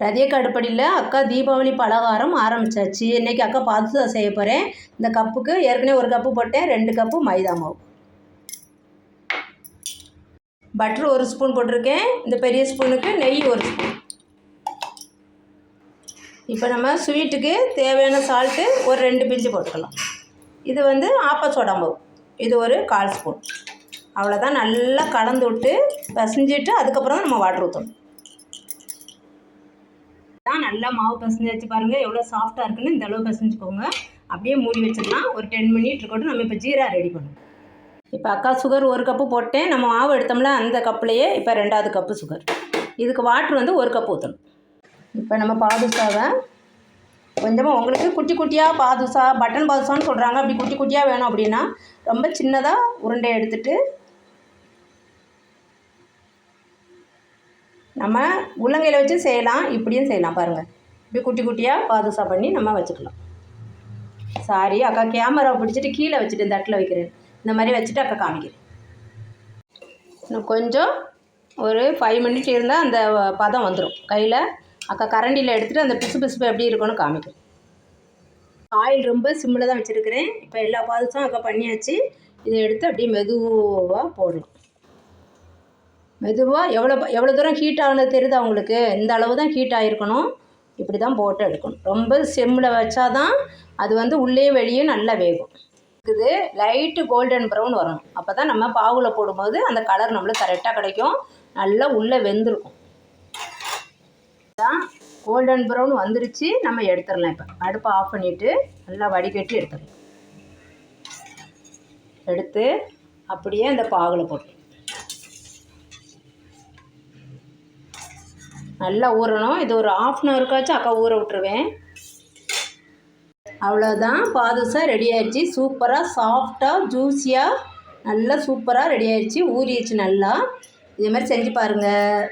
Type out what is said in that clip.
ரதியக்கா அடுப்படியில் அக்கா தீபாவளி பலகாரம் ஆரம்பித்தாச்சு. இன்றைக்கி அக்கா பாதுஷா செய்ய போகிறேன். இந்த கப்புக்கு ஏற்கனவே 1 கப்பு போட்டேன். 2 கப்பு மைதா மாவு. பட்ரு 1 ஸ்பூன் போட்டிருக்கேன். இந்த பெரிய ஸ்பூனுக்கு நெய் 1 ஸ்பூன். இப்போ நம்ம ஸ்வீட்டுக்கு தேவையான சால்ட்டு ஒரு 2 பிஞ்சு போட்டுக்கலாம். இது ஆப்ப சோடா மாவு, இது ஒரு 1/4 ஸ்பூன். அவ்வளோதான். நல்லா கலந்து விட்டு பிசைஞ்சிட்டு அதுக்கப்புறம் தான் நம்ம வாட்டர் ஊற்றணும். நல்லா மாவு பிசைஞ்சு வச்சு பாருங்கள் எவ்வளோ சாஃப்டாக இருக்குன்னு. இந்த அளவு பிசைஞ்சுக்கோங்க. அப்படியே மூடி வச்சிடலாம். ஒரு 10 மினிட் இருக்கட்டும். நம்ம இப்போ ஜீரா ரெடி பண்ணுவோம். இப்போ அக்கா சுகர் 1 கப்பு போட்டேன். நம்ம மாவு எடுத்தோம்ல அந்த கப்புலையே இப்போ 2வது கப்பு சுகர். இதுக்கு வாட்ரு 1 கப்பு ஊற்றணும். இப்போ நம்ம பாதுஷாவை கொஞ்சமாக உங்களுக்கு குட்டி குட்டியாக பாதுஷா பட்டன் பாதுஷான்னு சொல்கிறாங்க. அப்படி குட்டி குட்டியாக வேணும் அப்படின்னா ரொம்ப சின்னதாக உருண்டை எடுத்துகிட்டு நம்ம உள்ளங்கையில் வச்சு செய்யலாம், இப்படியும் செய்யலாம். பாருங்கள், இப்படி குட்டி குட்டியாக பாதுஷா பண்ணி நம்ம வச்சுக்கலாம். சாரி அக்கா கேமரா பிடிச்சிட்டு கீழே வச்சுட்டு இந்த தட்டில் வைக்கிறேன். இந்த மாதிரி வச்சுட்டு அக்கா காமிக்கிறேன். இன்னும் கொஞ்சம் ஒரு 5 மினிட் இருந்தால் அந்த பதம் வந்துடும். கையில் அக்கா கரண்டியில் எடுத்துகிட்டு அந்த பிசு எப்படி இருக்குன்னு காமிக்கிறேன். ஆயில் ரொம்ப சிம்மில் தான் வச்சுருக்கிறேன். இப்போ எல்லா பாதுஷாவும் அக்கா பண்ணியாச்சு. இதை எடுத்து அப்படியே மெதுவாக போடணும். மெதுவாக எவ்வளோ தூரம் ஹீட் ஆகுனது தெரியுது அவங்களுக்கு. இந்த அளவு தான் ஹீட் ஆகிருக்கணும். இப்படி தான் போட்டு எடுக்கணும். ரொம்ப சிம்மில் வச்சா தான் அது உள்ளே வெளியே நல்லா வேகும். இது லைட்டு கோல்டன் ப்ரௌன் வரணும். அப்போ தான் நம்ம பாவில் போடும்போது அந்த கலர் நம்மளுக்கு கரெக்டாக கிடைக்கும். நல்லா உள்ளே வெந்திருக்கும். தான் கோல்டன் ப்ரௌன் வந்துருச்சு. நம்ம எடுத்துடலாம். இப்போ அடுப்பை ஆஃப் பண்ணிவிட்டு நல்லா வடிகட்டி எடுத்துடலாம். எடுத்து அப்படியே அந்த பாவில் போட்டு நல்லா ஊறணும். இது ஒரு 1/2 அன் ஹவருக்காச்சும் அக்கா ஊற விட்டுருவேன். அவ்வளோதான், பாதுஷா ரெடி ஆயிடுச்சு. சூப்பராக சாஃப்டாக ஜூஸியாக நல்லா சூப்பராக ரெடி ஆயிடுச்சு. ஊறிடுச்சு நல்லா. இதே மாதிரி செஞ்சு பாருங்கள்.